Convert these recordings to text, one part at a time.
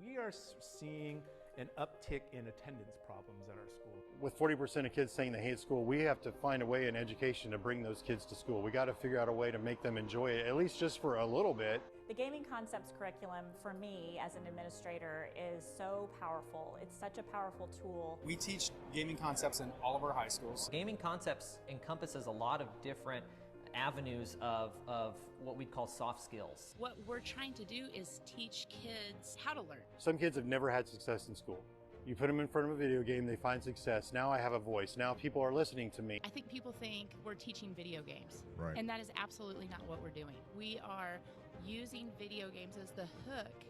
We are seeing an uptick in attendance problems at our school. With 40% of kids saying they hate school, we have to find a way in education to bring those kids to school. We got to figure out a way to make them enjoy it, at least just for a little bit. The Gaming Concepts curriculum, for me as an administrator, is so powerful. It's such a powerful tool. We teach gaming concepts in all of our high schools. Gaming Concepts encompasses a lot of different avenues of what we call soft skills. What we're trying to do is teach kids how to learn. Some kids have never had success in school. You put them in front of a video game, they find success. Now I have a voice. Now people are listening to me. I think people think we're teaching video games. Right. And that is absolutely not what we're doing. We are using video games as the hook,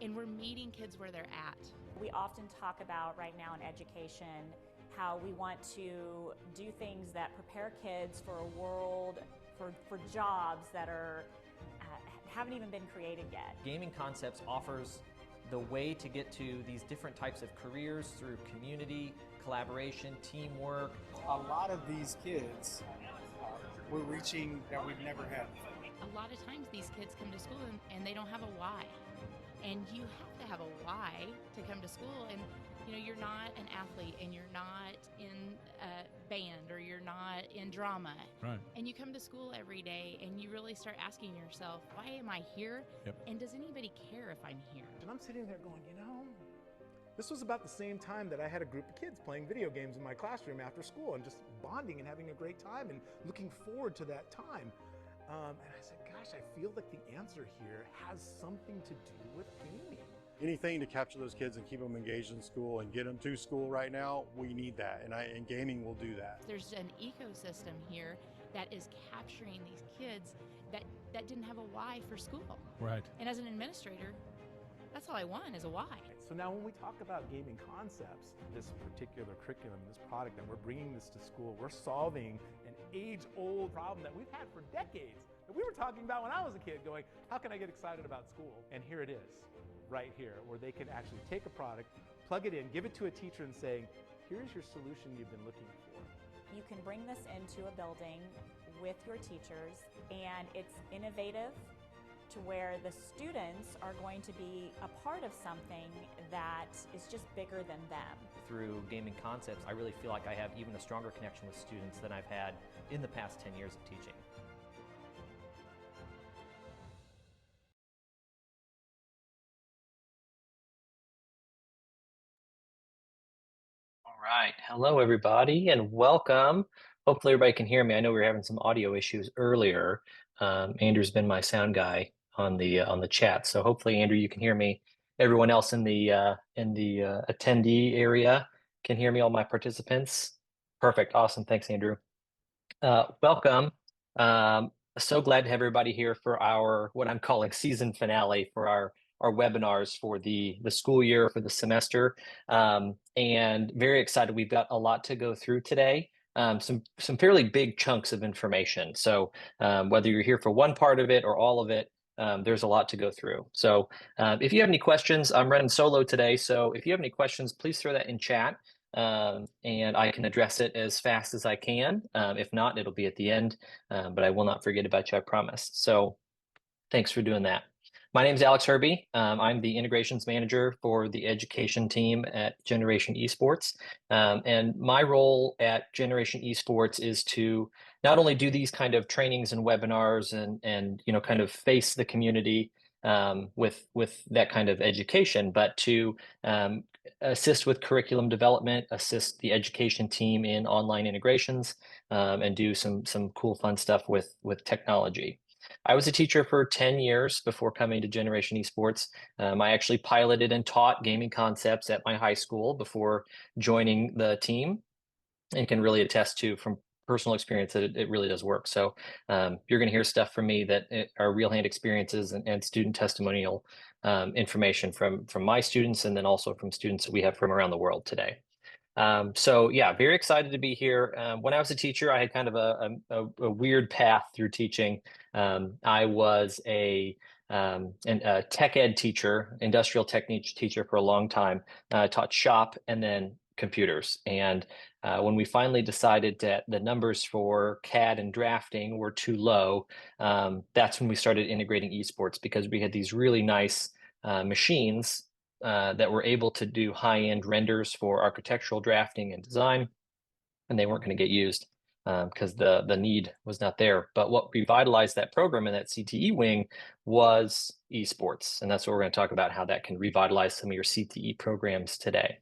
and we're meeting kids where they're at. We often talk about right now in education how we want to do things that prepare kids for a world, for jobs that haven't even been created yet. Gaming Concepts offers the way to get to these different types of careers through community, collaboration, teamwork. A lot of these kids we're reaching that we've never had. A lot of times these kids come to school and they don't have a why. And you have to have a why to come to school. And you know, you're not an athlete and you're not in a band or you're not in drama. Right. And you come to school every day and you really start asking yourself, why am I here? Yep. And does anybody care if I'm here? And I'm sitting there going, this was about the same time that I had a group of kids playing video games in my classroom after school and just bonding and having a great time and looking forward to that time. And I said, gosh, I feel like the answer here has something to do with gaming. Anything to capture those kids and keep them engaged in school and get them to school right now, we need that, and gaming will do that. There's an ecosystem here that is capturing these kids that didn't have a why for school. Right. And as an administrator, that's all I want is a why. So now when we talk about gaming concepts, this particular curriculum, this product, and we're bringing this to school, we're solving an age-old problem that we've had for decades. That we were talking about when I was a kid going, how can I get excited about school? And here it is, right here, where they can actually take a product, plug it in, give it to a teacher and saying, here's your solution you've been looking for. You can bring this into a building with your teachers, and it's innovative to where the students are going to be a part of something that is just bigger than them. Through Gaming Concepts, I really feel like I have even a stronger connection with students than I've had in the past 10 years of teaching. All right, hello everybody and welcome. Hopefully everybody can hear me. I know we were having some audio issues earlier. Andrew's been my sound guy on the chat, so hopefully Andrew, you can hear me. Everyone else in the attendee area can hear me. All my participants. Perfect, awesome. Thanks, Andrew. Welcome. So glad to have everybody here for our what I'm calling season finale for our webinars for the school year, for the semester, and very excited. We've got a lot to go through today. Some fairly big chunks of information. So whether you're here for one part of it or all of it, there's a lot to go through. So if you have any questions, I'm running solo today. So if you have any questions, please throw that in chat and I can address it as fast as I can. If not, it'll be at the end, but I will not forget about you, I promise. So thanks for doing that. My name is Alex Herbie. I'm the integrations manager for the education team at Generation Esports. And my role at Generation Esports is to not only do these kind of trainings and webinars and you know, kind of face the community with that kind of education, but to assist with curriculum development, assist the education team in online integrations, and do some cool fun stuff with technology. I was a teacher for 10 years before coming to Generation Esports. I actually piloted and taught gaming concepts at my high school before joining the team, and can really attest to from personal experience that it really does work. So you're going to hear stuff from me that are real hand experiences and student testimonial information from my students, and then also from students that we have from around the world today. So yeah, very excited to be here. When I was a teacher, I had kind of a weird path through teaching. I was a tech ed teacher, industrial technique teacher for a long time. Taught shop and then computers. And when we finally decided that the numbers for CAD and drafting were too low, that's when we started integrating esports, because we had these really nice machines that were able to do high-end renders for architectural drafting and design, and they weren't going to get used because the need was not there. But what revitalized that program in that CTE wing was esports, and that's what we're going to talk about, how that can revitalize some of your CTE programs today.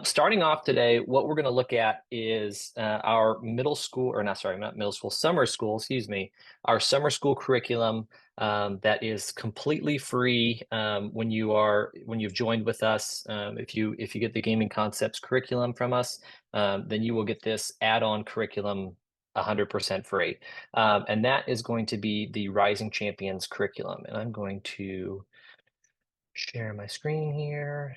Starting off today, what we're going to look at is our middle school, or not, sorry, not middle school, summer school, excuse me, our summer school curriculum that is completely free when you've joined with us. If you get the Gaming Concepts curriculum from us, then you will get this add-on curriculum 100% free. And that is going to be the Rising Champions curriculum. And I'm going to share my screen here.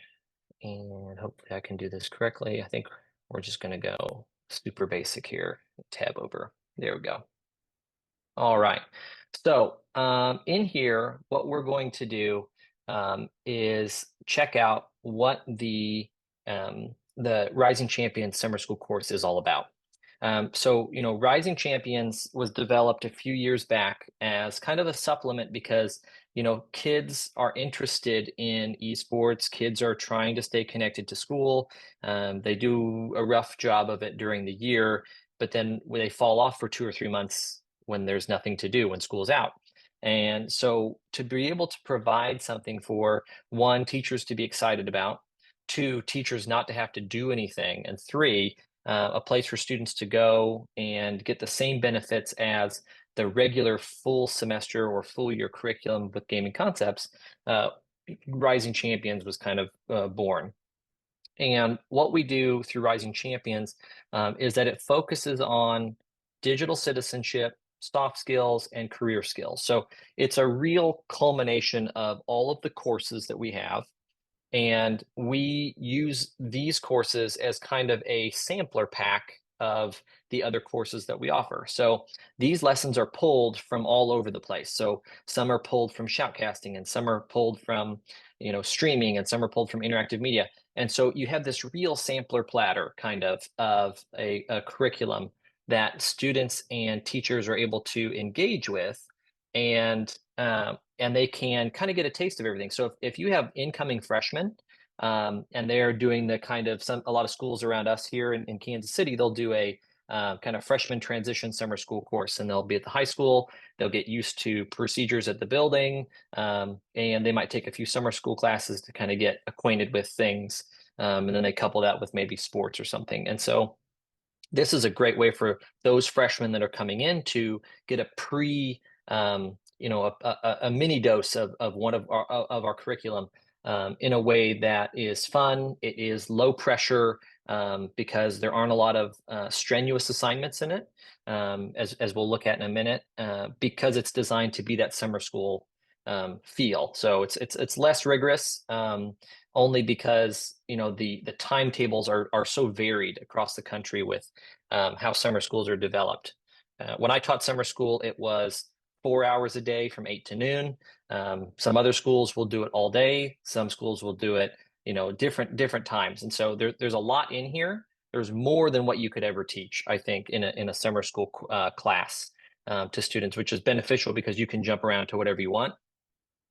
And hopefully I can do this correctly. I think we're just going to go super basic here. Tab over. There we go. All right. So in here, what we're going to do is check out what the Rising Champions Summer School course is all about. So, Rising Champions was developed a few years back as kind of a supplement because, kids are interested in esports. Kids are trying to stay connected to school. They do a rough job of it during the year, but then they fall off for 2 or 3 months when there's nothing to do when school's out. And so to be able to provide something for, one, teachers to be excited about, two, teachers not to have to do anything, and three, a place for students to go and get the same benefits as the regular full semester or full year curriculum with Gaming Concepts, Rising Champions was kind of born. And what we do through Rising Champions is that it focuses on digital citizenship, soft skills, and career skills. So it's a real culmination of all of the courses that we have. And we use these courses as kind of a sampler pack of the other courses that we offer. So these lessons are pulled from all over the place. So some are pulled from shoutcasting, and some are pulled from, streaming, and some are pulled from interactive media. And so you have this real sampler platter kind of a curriculum that students and teachers are able to engage with, and they can kind of get a taste of everything. So if you have incoming freshmen, and they're doing the kind of a lot of schools around us here in Kansas City, they'll do a kind of freshman transition summer school course, and they'll be at the high school. They'll get used to procedures at the building, and they might take a few summer school classes to kind of get acquainted with things, and then they couple that with maybe sports or something. And so this is a great way for those freshmen that are coming in to get a a mini dose of one of our curriculum in a way that is fun. It is low pressure because there aren't a lot of strenuous assignments in it, as we'll look at in a minute, because it's designed to be that summer school feel. So it's less rigorous, only because the timetables are so varied across the country with how summer schools are developed. When I taught summer school, it was 4 hours a day from 8 to noon. Some other schools will do it all day. Some schools will do it, different times. And so there's a lot in here. There's more than what you could ever teach, I think, in a summer school class to students, which is beneficial because you can jump around to whatever you want,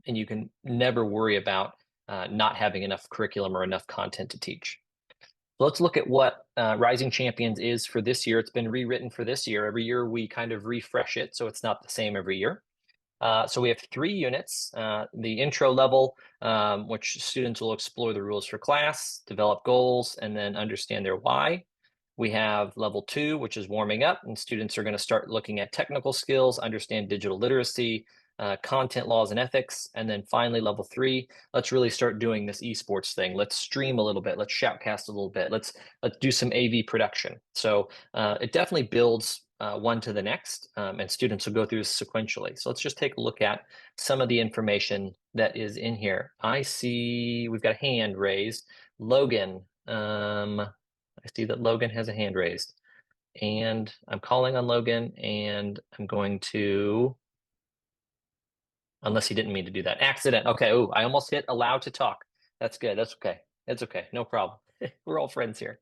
and you can never worry about not having enough curriculum or enough content to teach. So let's look at what Rising Champions is for this year. It's been rewritten for this year. Every year we kind of refresh it, so it's not the same every year. So we have 3 units. The intro level, which students will explore the rules for class, develop goals, and then understand their why. We have level 2, which is warming up, and students are going to start looking at technical skills, understand digital literacy, content laws and ethics. And then finally, level 3, let's really start doing this esports thing. Let's stream a little bit. Let's shoutcast a little bit. Let's do some AV production. So it definitely builds one to the next, and students will go through this sequentially. So let's just take a look at some of the information that is in here. I see we've got a hand raised. Logan, I see that Logan has a hand raised, and I'm calling on Logan, and I'm going to, unless he didn't mean to do that. Accident. Okay. Oh, I almost hit allow to talk. That's good. That's okay. It's okay. No problem. We're all friends here.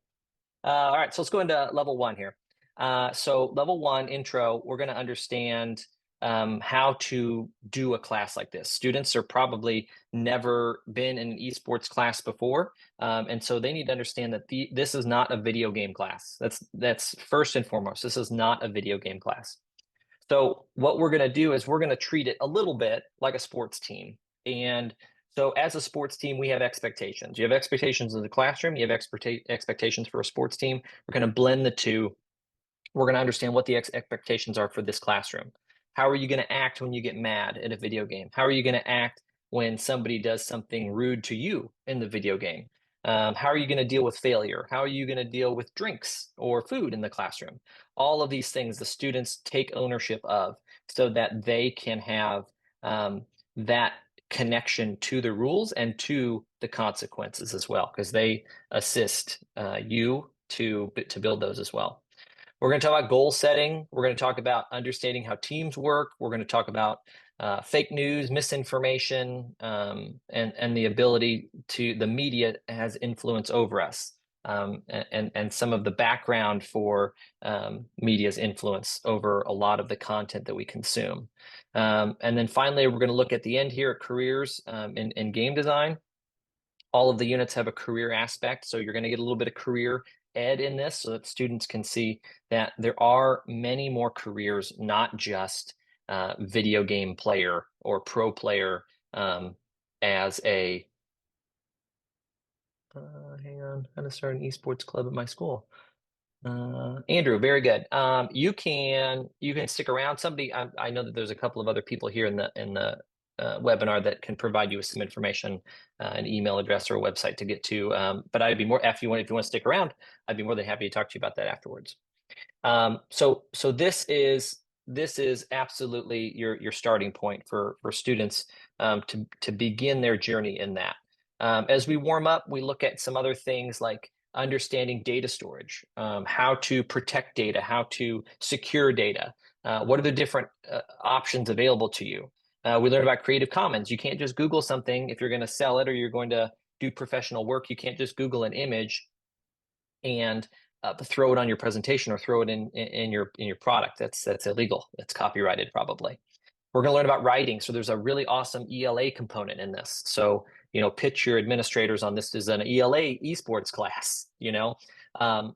All right. So let's go into level 1 here. So level 1 intro, we're going to understand how to do a class like this. Students are probably never been in an esports class before, and so they need to understand that this is not a video game class. That's first and foremost. This is not a video game class. So what we're going to do is we're going to treat it a little bit like a sports team. And so as a sports team, we have expectations. You have expectations in the classroom, you have expectations for a sports team. We're going to blend the two. We're going to understand what the expectations are for this classroom. How are you going to act when you get mad at a video game? How are you going to act when somebody does something rude to you in the video game? How are you going to deal with failure? How are you going to deal with drinks or food in the classroom? All of these things the students take ownership of so that they can have that connection to the rules and to the consequences as well, because they assist you to build those as well. We're going to talk about goal setting. We're going to talk about understanding how teams work. We're going to talk about fake news, misinformation, and the ability to the media has influence over us, and some of the background for media's influence over a lot of the content that we consume. And then finally, we're going to look at the end here at careers in game design. All of the units have a career aspect, so you're going to get a little bit of career ed in this so that students can see that there are many more careers, not just video game player or pro player as a hang on, how to start an esports club at my school. Andrew, very good. You can stick around. Somebody, I know that there's a couple of other people here in the webinar that can provide you with some information, an email address or a website to get to. But I'd be more, if you want to stick around, I'd be more than happy to talk to you about that afterwards. So this is absolutely your starting point for students to begin their journey in that. As we warm up, we look at some other things like understanding data storage, how to protect data, how to secure data. What are the different options available to you? We learn about Creative Commons. You can't just Google something if you're going to sell it or you're going to do professional work. You can't just Google an image and throw it on your presentation or throw it in your product. That's illegal. It's copyrighted probably. We're going to learn about writing. So there's a really awesome ELA component in this. So, pitch your administrators on this as an ELA esports class,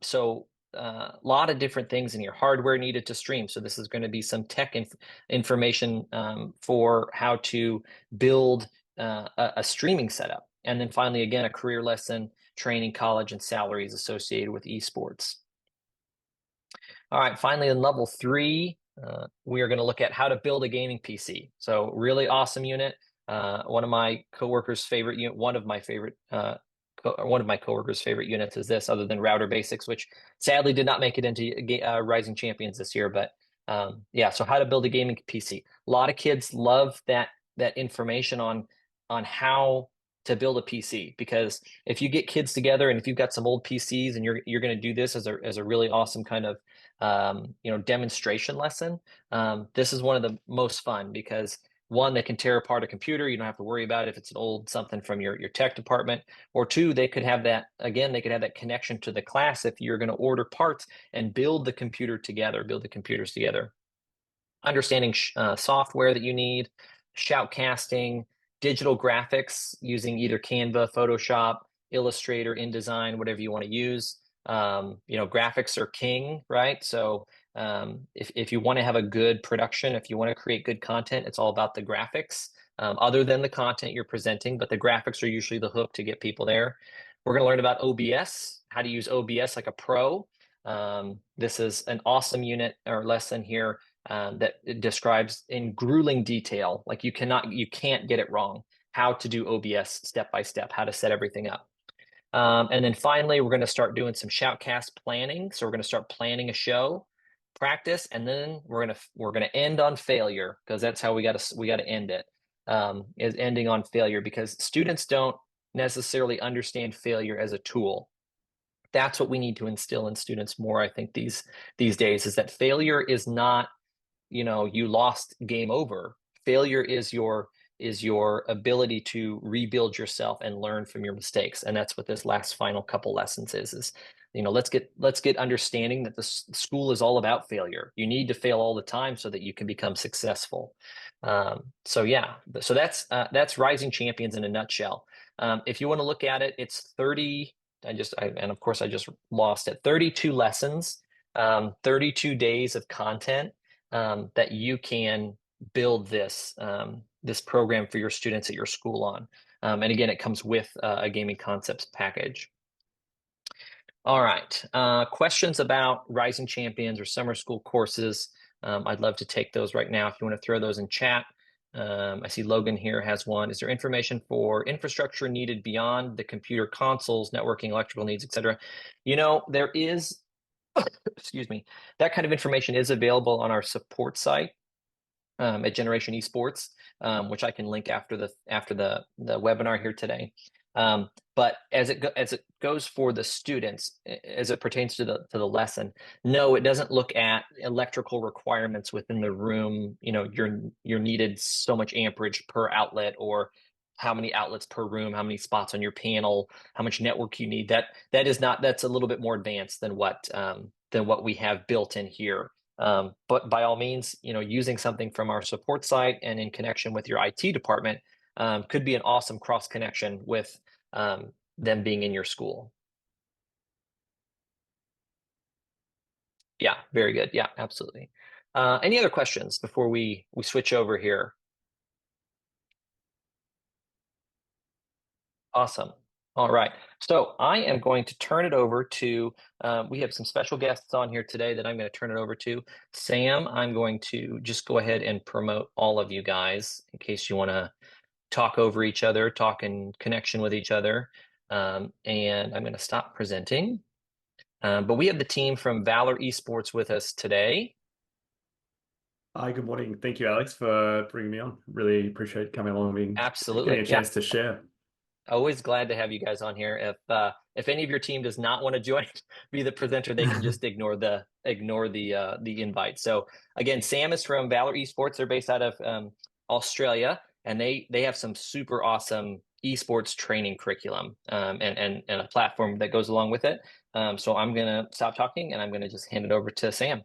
So a lot of different things in here. Hardware needed to stream. So this is going to be some tech information for how to build a streaming setup. And then finally, again, a career lesson, training, college, and salaries associated with esports. All right, finally, in level 3, we are going to look at how to build a gaming PC. So really awesome unit. One of my coworkers' favorite unit, one of my coworkers' favorite units is this, other than Router Basics, which sadly did not make it into Rising Champions this year. But yeah, so how to build a gaming PC. A lot of kids love that information on how to build a PC, because if you get kids together and if you've got some old PCs and you're going to do this as a really awesome kind of demonstration lesson, this is one of the most fun, because one, they can tear apart a computer. You don't have to worry about it if it's an old something from your tech department. Or two, they could have that connection to the class if you're going to order parts and build the computers together. Understanding software that you need, shoutcasting, digital graphics using either Canva, Photoshop, Illustrator, InDesign, whatever you want to use. Graphics are king, right? So if you want to have a good production, if you want to create good content, it's all about the graphics, other than the content you're presenting, but the graphics are usually the hook to get people there. We're going to learn about OBS, how to use OBS like a pro. This is an awesome unit or lesson here that it describes in grueling detail, like you can't get it wrong, how to do OBS step by step, how to set everything up. And then finally, we're going to start doing some shoutcast planning. So we're going to start planning a show, practice, and then we're going to end on failure, because that's how we got to end it, is ending on failure, because students don't necessarily understand failure as a tool. That's what we need to instill in students more, I think, these days, is that failure is not, you lost, game over. Failure is your ability to rebuild yourself and learn from your mistakes. And that's what this last final couple lessons is let's get understanding that the school is all about failure. You need to fail all the time so that you can become successful. So that's Rising Champions in a nutshell. If you want to look at it, it's 30. And of course I just lost it. 32 lessons, 32 days of content that you can build this program for your students at your school on. And again, it comes with a gaming concepts package. All right. Questions about Rising Champions or summer school courses? I'd love to take those right now if you want to throw those in chat. I see Logan here has one. Is there information for infrastructure needed beyond the computer consoles, networking, electrical needs, etc.? There is, excuse me, that kind of information is available on our support site at Generation Esports, which I can link after the webinar here today. But as it goes for the students, as it pertains to the lesson, no, it doesn't look at electrical requirements within the room. You're needed so much amperage per outlet, or how many outlets per room, how many spots on your panel, how much network you need. That's a little bit more advanced than what we have built in here. But by all means, using something from our support site and in connection with your IT department could be an awesome cross connection with them being in your school. Yeah, very good. Yeah, absolutely. Any other questions before we switch over here? Awesome. All right. So I am going to turn it over to, we have some special guests on here today that I'm going to turn it over to. Sam, I'm going to just go ahead and promote all of you guys in case you want to talk over each other, talk in connection with each other. And I'm going to stop presenting. But we have the team from Valor Esports with us today. Hi, good morning. Thank you, Alex, for bringing me on. Really appreciate coming along and Absolutely. getting a chance to share. Always glad to have you guys on here. If any of your team does not want to join, be the presenter, they can just ignore the invite. So again, Sam is from Valor Esports. They're based out of Australia, and they have some super awesome esports training curriculum and a platform that goes along with it. So I'm gonna stop talking and I'm gonna just hand it over to Sam.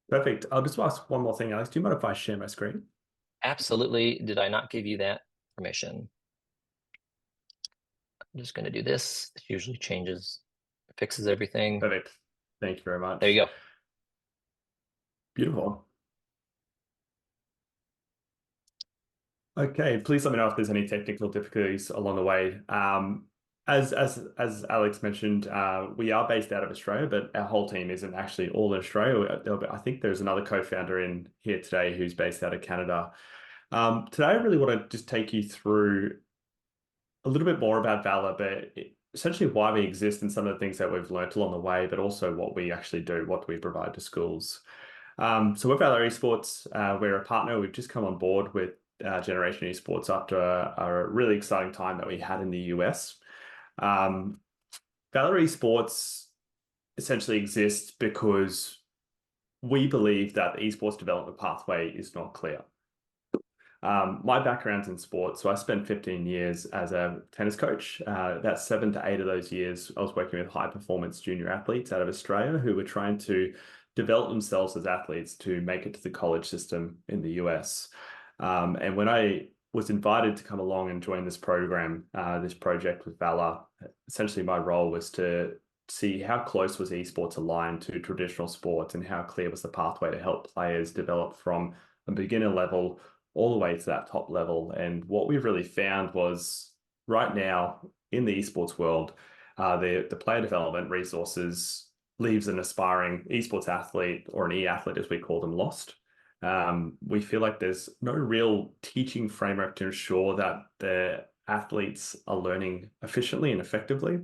Perfect. I'll just ask one more thing, Alex. Do you mind if I share my screen? Absolutely. Did I not give you that permission? I'm just going to do this. This usually fixes everything. Perfect. Thank you very much. There you go. Beautiful. Okay, please let me know if there's any technical difficulties along the way. As Alex mentioned, we are based out of Australia, but our whole team isn't actually all in Australia. I think there's another co-founder in here today who's based out of Canada. Today, I really want to just take you through a little bit more about Valor, but essentially why we exist and some of the things that we've learned along the way, but also what we actually do, what do we provide to schools. So with Valor Esports, we're a partner. We've just come on board with Generation Esports after a really exciting time that we had in the US. Valor Esports essentially exists because we believe that the esports development pathway is not clear. My background's in sports, so I spent 15 years as a tennis coach. About 7 to 8 of those years, I was working with high performance junior athletes out of Australia who were trying to develop themselves as athletes to make it to the college system in the US. And when I was invited to come along and join this program, this project with Valor, essentially my role was to see how close was esports aligned to traditional sports and how clear was the pathway to help players develop from a beginner level all the way to that top level. And what we've really found was right now in the esports world, the player development resources leaves an aspiring esports athlete, or an e-athlete as we call them, lost. We feel like there's no real teaching framework to ensure that the athletes are learning efficiently and effectively.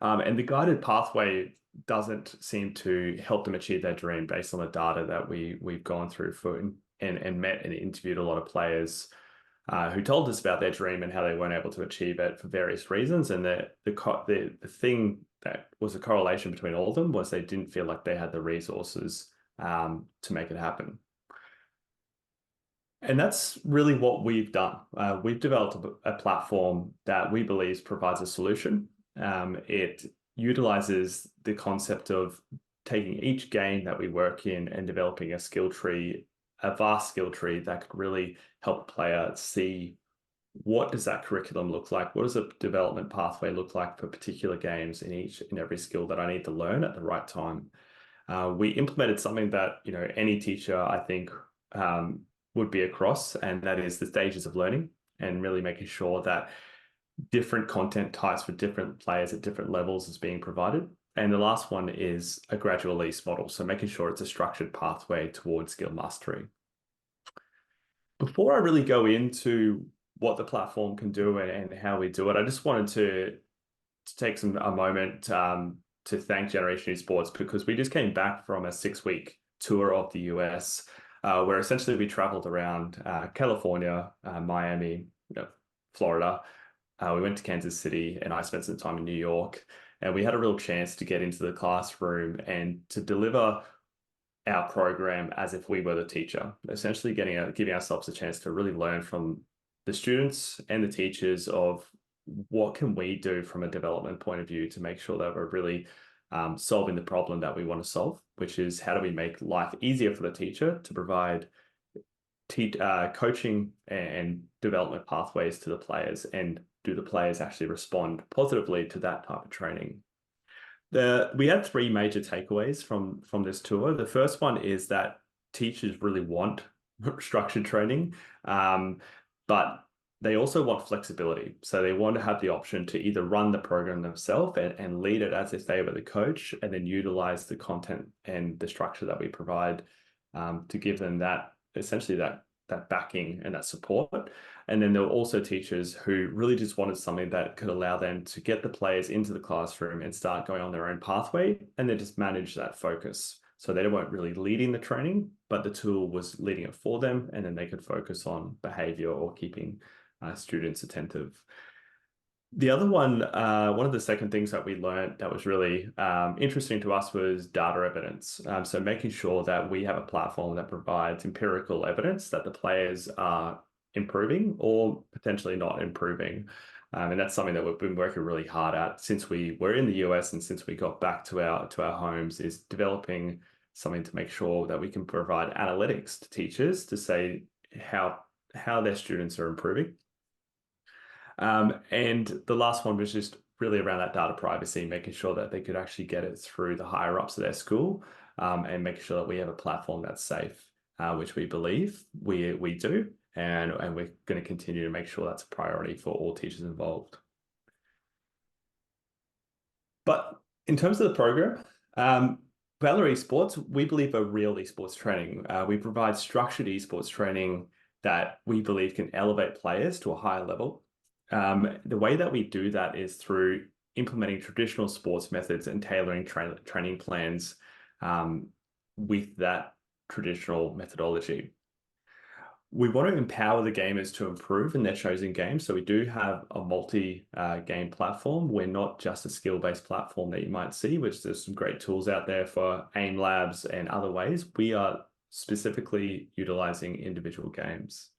And the guided pathway doesn't seem to help them achieve their dream based on the data that we've gone through and met and interviewed a lot of players who told us about their dream and how they weren't able to achieve it for various reasons. And the thing that was a correlation between all of them was they didn't feel like they had the resources to make it happen. And that's really what we've done. We've developed a platform that we believe provides a solution. It utilizes the concept of taking each game that we work in and developing a skill tree, a vast skill tree that could really help a player see what does that curriculum look like? What does a development pathway look like for particular games in every skill that I need to learn at the right time? We implemented something that any teacher, I think, would be across, and that is the stages of learning, and really making sure that different content types for different players at different levels is being provided. And the last one is a gradual release model, so making sure it's a structured pathway towards skill mastery. Before I really go into what the platform can do and how we do it, I just wanted to take a moment to thank Generation Esports, because we just came back from a 6-week tour of the US, where essentially we traveled around California, Miami, Florida. We went to Kansas City, and I spent some time in New York, and we had a real chance to get into the classroom and to deliver our program as if we were the teacher, essentially giving ourselves a chance to really learn from the students and the teachers of what can we do from a development point of view to make sure that we're really solving the problem that we want to solve, which is how do we make life easier for the teacher to provide coaching and development pathways to the players, and do the players actually respond positively to that type of training. We had 3 major takeaways from this tour. The first one is that teachers really want structured training, but they also want flexibility. So they want to have the option to either run the program themselves and lead it as if they were the coach, and then utilize the content and the structure that we provide to give them that, essentially that backing and that support. And then there were also teachers who really just wanted something that could allow them to get the players into the classroom and start going on their own pathway, and then just manage that focus. So they weren't really leading the training, but the tool was leading it for them, and then they could focus on behavior or keeping students attentive. The other one of the second things that we learned that was really interesting to us was data evidence. So making sure that we have a platform that provides empirical evidence that the players are improving or potentially not improving. And that's something that we've been working really hard at since we were in the US, and since we got back to our homes, is developing something to make sure that we can provide analytics to teachers to say how their students are improving. And the last one was just really around that data privacy, making sure that they could actually get it through the higher ups of their school, and making sure that we have a platform that's safe, which we believe we do, and we're going to continue to make sure that's a priority for all teachers involved. But in terms of the program, Valor Esports, we believe, are real esports training. We provide structured esports training that we believe can elevate players to a higher level. The way that we do that is through implementing traditional sports methods and tailoring training plans with that traditional methodology. We want to empower the gamers to improve in their chosen game. So we do have a multi-game platform. We're not just a skill-based platform that you might see, which there's some great tools out there for aim labs and other ways. We are specifically utilizing individual games.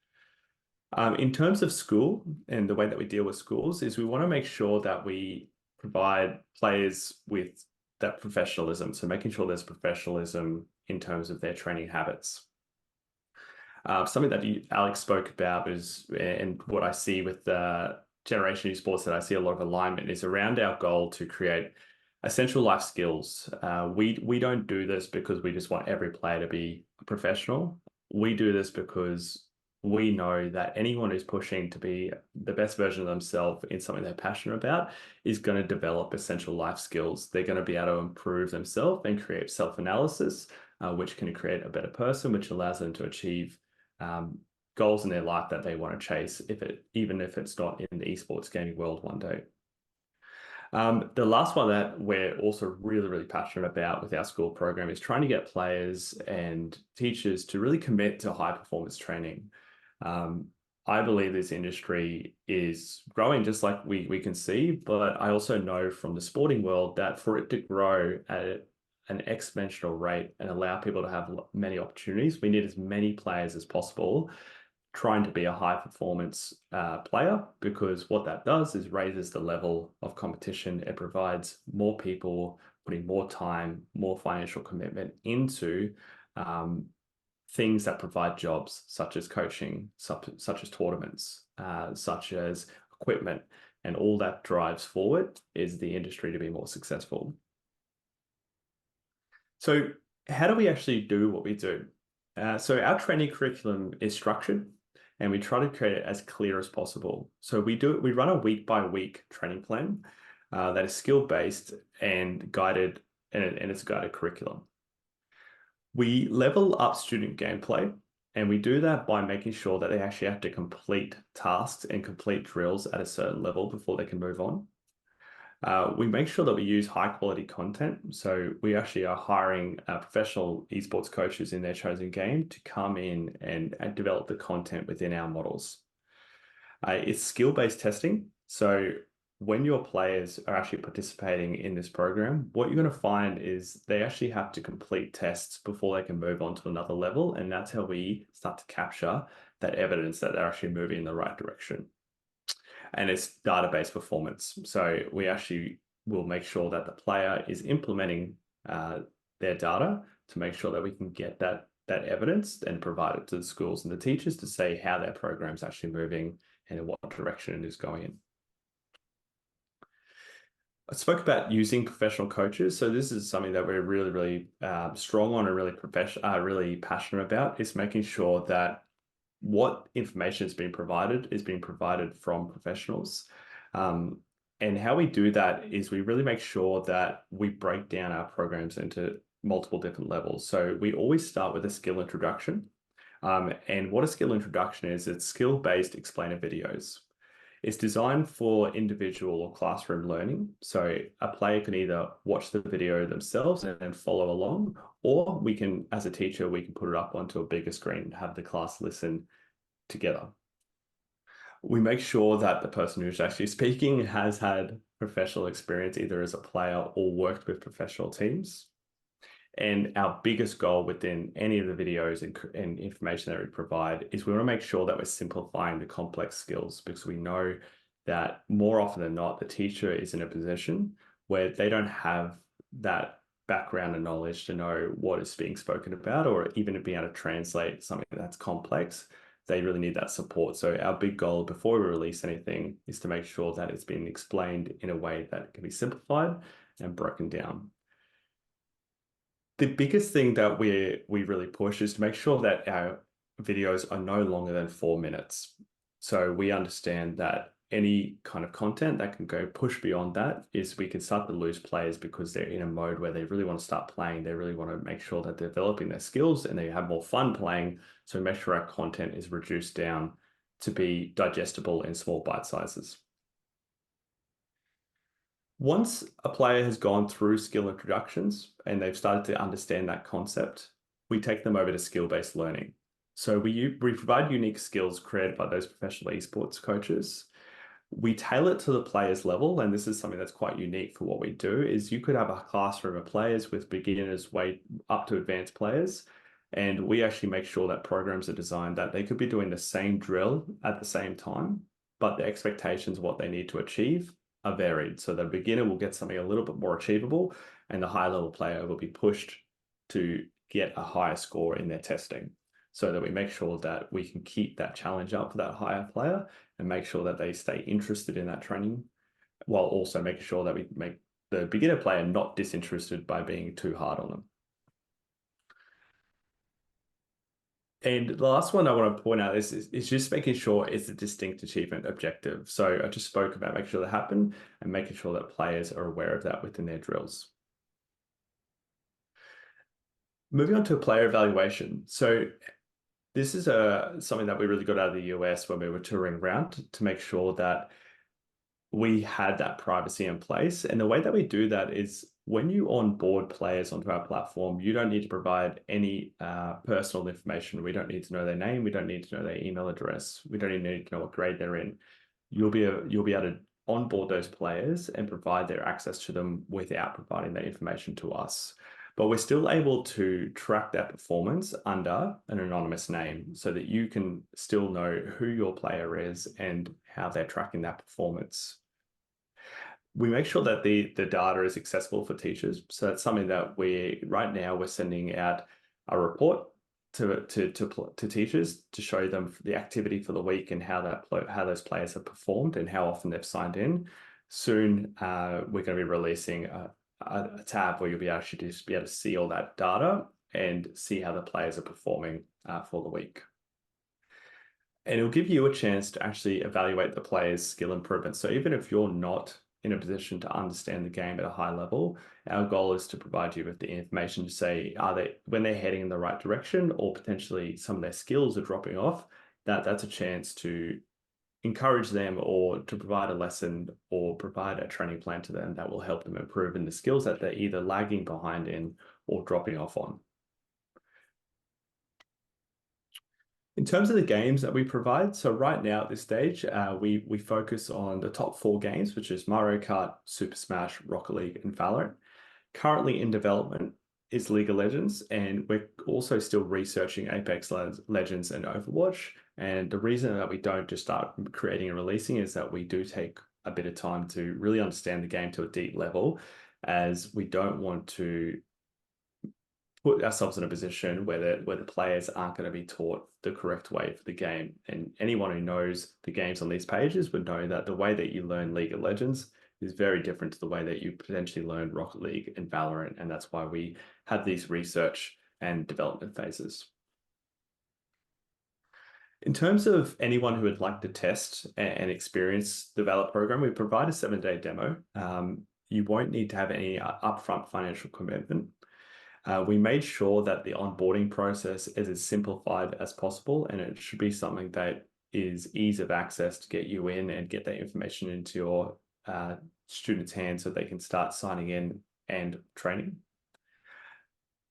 In terms of school and the way that we deal with schools is we want to make sure that we provide players with that professionalism. So making sure there's professionalism in terms of their training habits. Something that Alex spoke about is, and what I see with the Generation Esports that I see a lot of alignment is around our goal to create essential life skills. We don't do this because we just want every player to be a professional. We do this because we know that anyone who's pushing to be the best version of themselves in something they're passionate about is going to develop essential life skills. They're going to be able to improve themselves and create self-analysis, which can create a better person, which allows them to achieve goals in their life that they want to chase, even if it's not in the esports gaming world one day. The last one that we're also really, really passionate about with our school program is trying to get players and teachers to really commit to high performance training. I believe this industry is growing just like we can see, but I also know from the sporting world that for it to grow at an exponential rate and allow people to have many opportunities, we need as many players as possible trying to be a high performance player, because what that does is raises the level of competition. It provides more people putting more time, more financial commitment into things that provide jobs, such as coaching, such as tournaments, such as equipment, and all that drives forward is the industry to be more successful. So how do we actually do what we do? So our training curriculum is structured, and we try to create it as clear as possible. So we run a week by week training plan that is skill based and guided, and it's a guided curriculum. We level up student gameplay, and we do that by making sure that they actually have to complete tasks and complete drills at a certain level before they can move on. We make sure that we use high quality content. So we actually are hiring professional esports coaches in their chosen game to come in and develop the content within our models. It's skill-based testing. So when your players are actually participating in this program, what you're going to find is they actually have to complete tests before they can move on to another level. And that's how we start to capture that evidence that they're actually moving in the right direction. And it's database performance. So we actually will make sure that the player is implementing their data to make sure that we can get that evidence and provide it to the schools and the teachers to say how their program's actually moving and in what direction it is going in. I spoke about using professional coaches. So this is something that we're really, really strong on and really passionate about, is making sure that what information is being provided from professionals. And how we do that is we really make sure that we break down our programs into multiple different levels. So we always start with a skill introduction. And what a skill introduction is, it's skill-based explainer videos. It's designed for individual or classroom learning. So a player can either watch the video themselves and then follow along, or we can, as a teacher, we can put it up onto a bigger screen and have the class listen together. We make sure that the person who's actually speaking has had professional experience either as a player or worked with professional teams. And our biggest goal within any of the videos and information that we provide is we want to make sure that we're simplifying the complex skills, because we know that more often than not, the teacher is in a position where they don't have that background and knowledge to know what is being spoken about, or even to be able to translate something that's complex. They really need that support. So our big goal before we release anything is to make sure that it's been explained in a way that can be simplified and broken down. The biggest thing that we really push is to make sure that our videos are no longer than 4 minutes. So we understand that any kind of content that can go push beyond that is we can start to lose players because they're in a mode where they really want to start playing. They really want to make sure that they're developing their skills and they have more fun playing. So make sure our content is reduced down to be digestible in small bite sizes. Once a player has gone through skill introductions and they've started to understand that concept, we take them over to skill-based learning. So we provide unique skills created by those professional esports coaches. We tailor it to the player's level, and this is something that's quite unique for what we do, is you could have a classroom of players with beginners way up to advanced players, and we actually make sure that programs are designed that they could be doing the same drill at the same time, but the expectations of what they need to achieve are varied. So the beginner will get something a little bit more achievable, and the high level player will be pushed to get a higher score in their testing, so that we make sure that we can keep that challenge up for that higher player and make sure that they stay interested in that training, while also making sure that we make the beginner player not disinterested by being too hard on them. And the last one I want to point out is just making sure it's a distinct achievement objective. So I just spoke about making sure that happen and making sure that players are aware of that within their drills. Moving on to a player evaluation. So this is something that we really got out of the US when we were touring around to make sure that we had that privacy in place. And the way that we do that is when you onboard players onto our platform, you don't need to provide any personal information. We don't need to know their name. We don't need to know their email address. We don't even need to know what grade they're in. You'll be able to onboard those players and provide their access to them without providing that information to us. but we're still able to track that performance under an anonymous name so that you can still know who your player is and how they're tracking that performance. We make sure that the data is accessible for teachers. So that's something that right now we're sending out a report to teachers to show them the activity for the week and how those players have performed and how often they've signed in. Soon, we're going to be releasing a tab where you'll be able to see all that data and see how the players are performing for the week. And it'll give you a chance to actually evaluate the player's skill improvement. So even if you're not in a position to understand the game at a high level, our goal is to provide you with the information to say, when they're heading in the right direction or potentially some of their skills are dropping off, that's a chance to encourage them or to provide a lesson or provide a training plan to them that will help them improve in the skills that they're either lagging behind in or dropping off on. In terms of the games that we provide, so right now at this stage, we focus on the top 4 games, which is Mario Kart, Super Smash, Rocket League, and Valorant. Currently in development is League of Legends, and we're also still researching Apex Legends and Overwatch. And the reason that we don't just start creating and releasing is that we do take a bit of time to really understand the game to a deep level, as we don't want to put ourselves in a position where the players aren't going to be taught the correct way for the game. And anyone who knows the games on these pages would know that the way that you learn League of Legends is very different to the way that you potentially learn Rocket League and Valorant. And that's why we have these research and development phases. In terms of anyone who would like to test and experience the Valor program, we provide a 7-day demo. You won't need to have any upfront financial commitment. We made sure that the onboarding process is as simplified as possible, and it should be something that is ease of access to get you in and get that information into your students' hands so they can start signing in and training.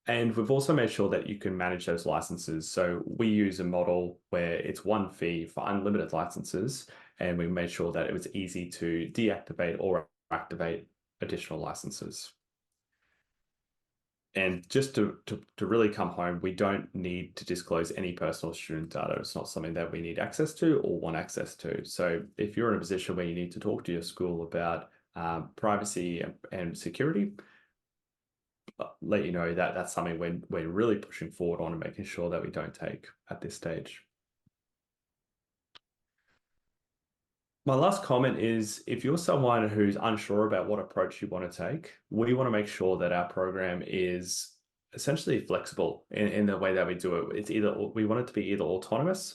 And we've also made sure that you can manage those licenses. So we use a model where it's one fee for unlimited licenses, and we made sure that it was easy to deactivate or activate additional licenses. And just to really come home, we don't need to disclose any personal student data. It's not something that we need access to or want access to. So if you're in a position where you need to talk to your school about privacy and security, let you know that that's something we're really pushing forward on and making sure that we don't take at this stage. My last comment is, if you're someone who's unsure about what approach you want to take, we want to make sure that our program is essentially flexible in the way that we do it. We want it to be either autonomous,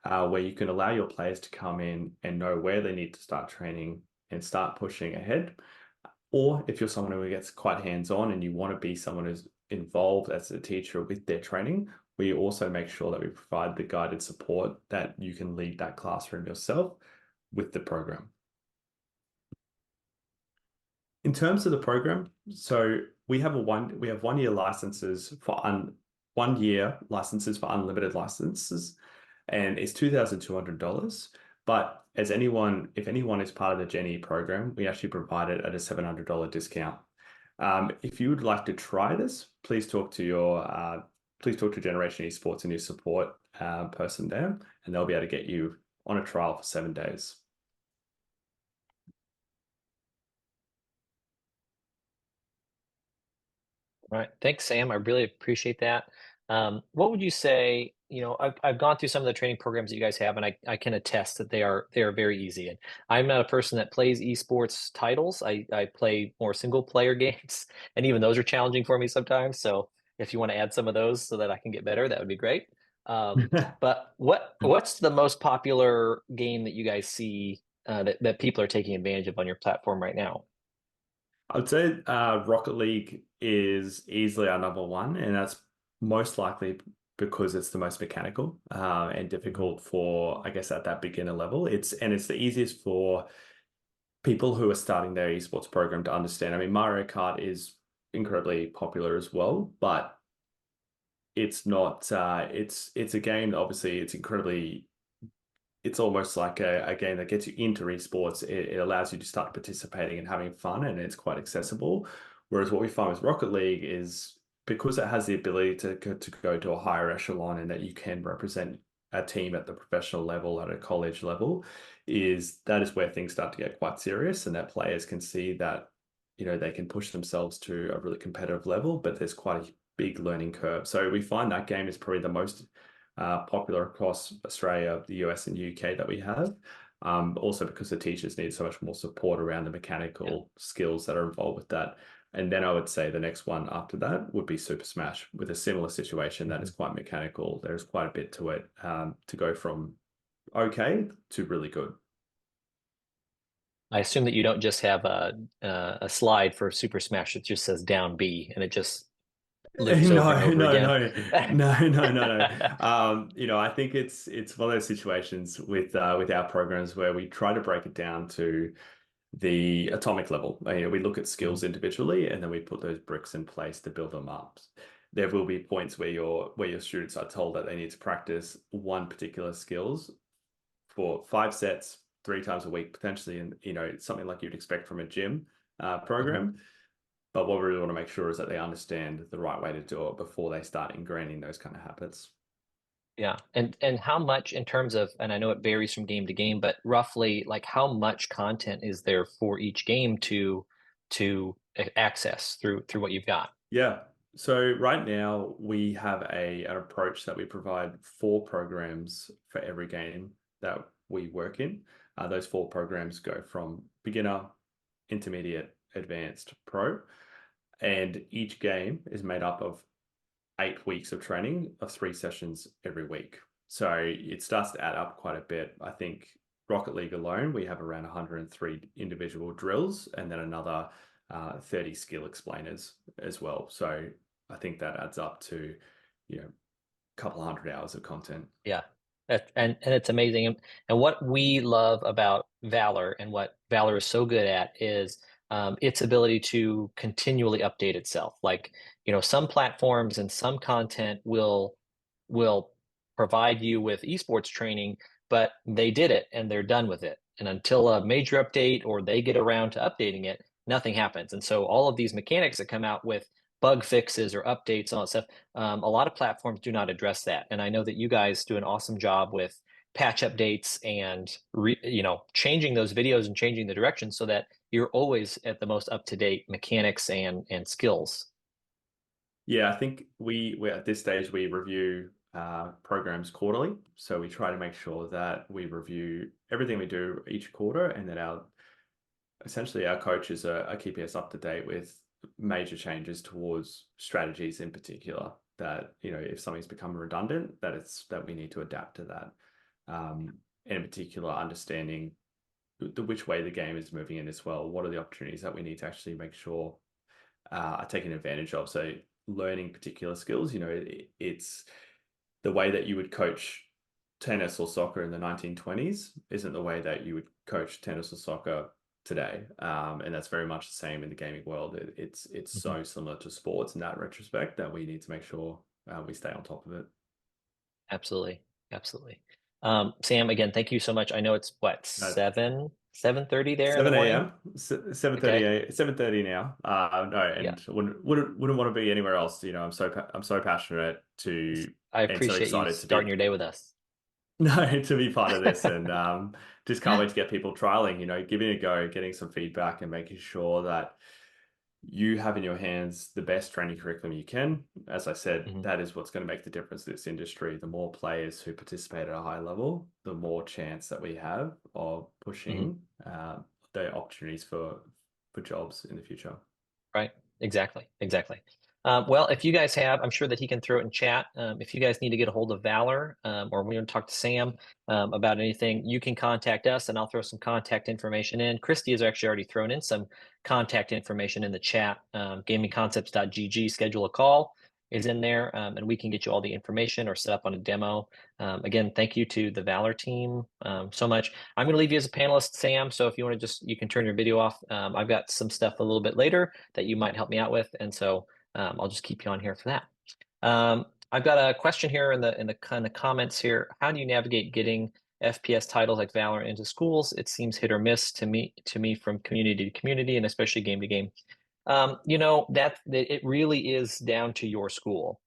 where you can allow your players to come in and know where they need to start training and start pushing ahead. Or if you're someone who gets quite hands-on and you want to be someone who's involved as a teacher with their training, we also make sure that we provide the guided support that you can lead that classroom yourself with the program. In terms of the program, so we have 1 year licenses for 1 year licenses for unlimited licenses, and it's $2,200. But if anyone is part of the Gen E program, we actually provide it at a $700 discount. If you would like to try this, please talk to Generation Esports and your support person there, and they'll be able to get you on a trial for 7 days. All right. Thanks, Sam. I really appreciate that. What would you say, I've gone through some of the training programs that you guys have, and I can attest that they are very easy. And I'm not a person that plays esports titles. I play more single player games, and even those are challenging for me sometimes. So if you want to add some of those so that I can get better, that would be great. But what's the most popular game that you guys see that people are taking advantage of on your platform right now? I would say Rocket League is easily our number one, and that's most likely because it's the most mechanical and difficult for, I guess, at that beginner level. It's the easiest for people who are starting their esports program to understand. I mean, Mario Kart is incredibly popular as well, but it's not. It's a game. Obviously, it's almost like a game that gets you into esports. It allows you to start participating and having fun, and it's quite accessible. Whereas what we find with Rocket League is because it has the ability to go to a higher echelon and that you can represent a team at the professional level, at a college level, that is where things start to get quite serious, and that players can see that, you know, they can push themselves to a really competitive level, but there's quite a big learning curve. So we find that game is probably the most popular across Australia, the US, and UK that we have. Also because the teachers need so much more support around the mechanical skills that are involved with that. And then I would say the next one after that would be Super Smash, with a similar situation that is quite mechanical. There's quite a bit to it, to go from okay to really good. I assume that you don't just have a slide for Super Smash that just says down B and it just loops over and No, over no, again. no. You know, I think it's one of those situations with our programs where we try to break it down to the atomic level. You know, we look at skills individually, and then we put those bricks in place to build them up. There will be points where your students are told that they need to practice one particular skills for 5 sets, 3 times a week, potentially, and you know, it's something like you'd expect from a gym program. But what we really want to make sure is that they understand the right way to do it before they start ingraining those kind of habits. Yeah. And how much in terms of, and I know it varies from game to game, but roughly like how much content is there for each game to access through what you've got? Yeah. So right now we have an approach that we provide 4 programs for every game that we work in. Those 4 programs go from beginner, intermediate, advanced, pro, and each game is made up of 8 weeks of training of 3 sessions every week. So it starts to add up quite a bit. I think Rocket League alone, we have around 103 individual drills and then another 30 skill explainers as well. So I think that adds up to, you know, a couple of 100 hours of content. Yeah. And it's amazing. And what we love about Valor and what Valor is so good at is its ability to continually update itself. Like, you know, some platforms and some content will provide you with esports training, but they did it and they're done with it. And until a major update or they get around to updating it, nothing happens. And so all of these mechanics that come out with bug fixes or updates, all that stuff, a lot of platforms do not address that. And I know that you guys do an awesome job with patch updates and you know, changing those videos and changing the direction so that you're always at the most up-to-date mechanics and skills. Yeah, I think we at this stage we review programs quarterly. So we try to make sure that we review everything we do each quarter, and that essentially our coaches are keeping us up to date with major changes towards strategies in particular, that, you know, if something's become redundant, that we need to adapt to that. In particular, understanding which way the game is moving in as well. What are the opportunities that we need to actually make sure are taken advantage of? So learning particular skills, you know, it's the way that you would coach tennis or soccer in the 1920s isn't the way that you would coach tennis or soccer today. And that's very much the same in the gaming world. It's so similar to sports in that retrospect, that we need to make sure we stay on top of it. Absolutely. Absolutely. Sam, again, thank you so much. I know it's what, 7:30 there in the 7 morning? a.m. 7:30 7:30 now. No, Yeah. and wouldn't want to be anywhere else. You know, I'm so passionate to I and so appreciate you excited to be starting your day with us. no, to be part of this, and just can't wait to get people trialing, you know, giving it a go, getting some feedback, and making sure that you have in your hands the best training curriculum you can. As I said, that is what's going to make the difference in this industry. The more players who participate at a high level, the more chance that we have of pushing the opportunities for jobs in the future. Right. Exactly. Exactly. Well, if you guys have, I'm sure that he can throw it in chat. If you guys need to get a hold of Valor or we want to talk to Sam about anything, you can contact us and I'll throw some contact information in. Christy has actually already thrown in some contact information in the chat. Gamingconcepts.gg, schedule a call is in there and we can get you all the information or set up on a demo. Again, thank you to the Valor team so much. I'm going to leave you as a panelist, Sam. So if you want to you can turn your video off. I've got some stuff a little bit later that you might help me out with. And so I'll just keep you on here for that. I've got a question here in the kind of comments here. How do you navigate getting FPS titles like Valor into schools? It seems hit or miss to me from community to community and especially game to game. That it really is down to your school.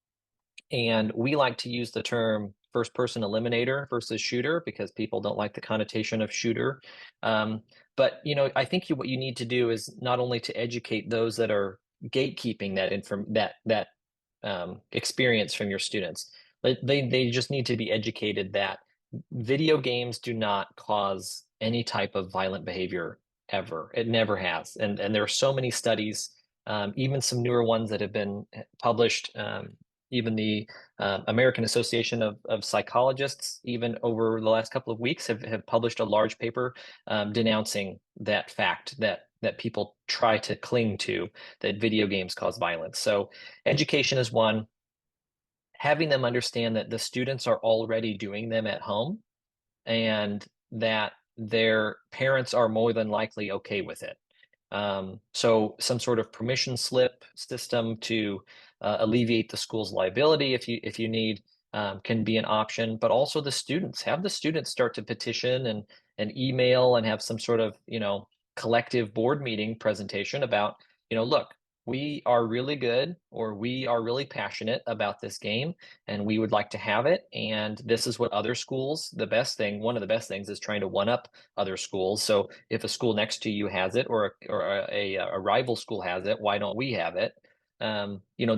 And we like to use the term first person eliminator versus shooter because people don't like the connotation of shooter. But I think what you need to do is not only to educate those that are gatekeeping that experience from your students, but they just need to be educated that video games do not cause any type of violent behavior ever. It never has. And there are so many studies, even some newer ones that have been published. Even the American Association of Psychologists, even over the last couple of weeks, have published a large paper denouncing that fact that people try to cling to, that video games cause violence. So education is one. Having them understand that the students are already doing them at home and that their parents are more than likely okay with it. So some sort of permission slip system to alleviate the school's liability if you need can be an option, but also the students. Have the students start to petition and email and have some sort of collective board meeting presentation about look, we are really good or we are really passionate about this game and we would like to have it. And this is what other schools, one of the best things is trying to one up other schools. So if a school next to you has it or a rival school has it, why don't we have it?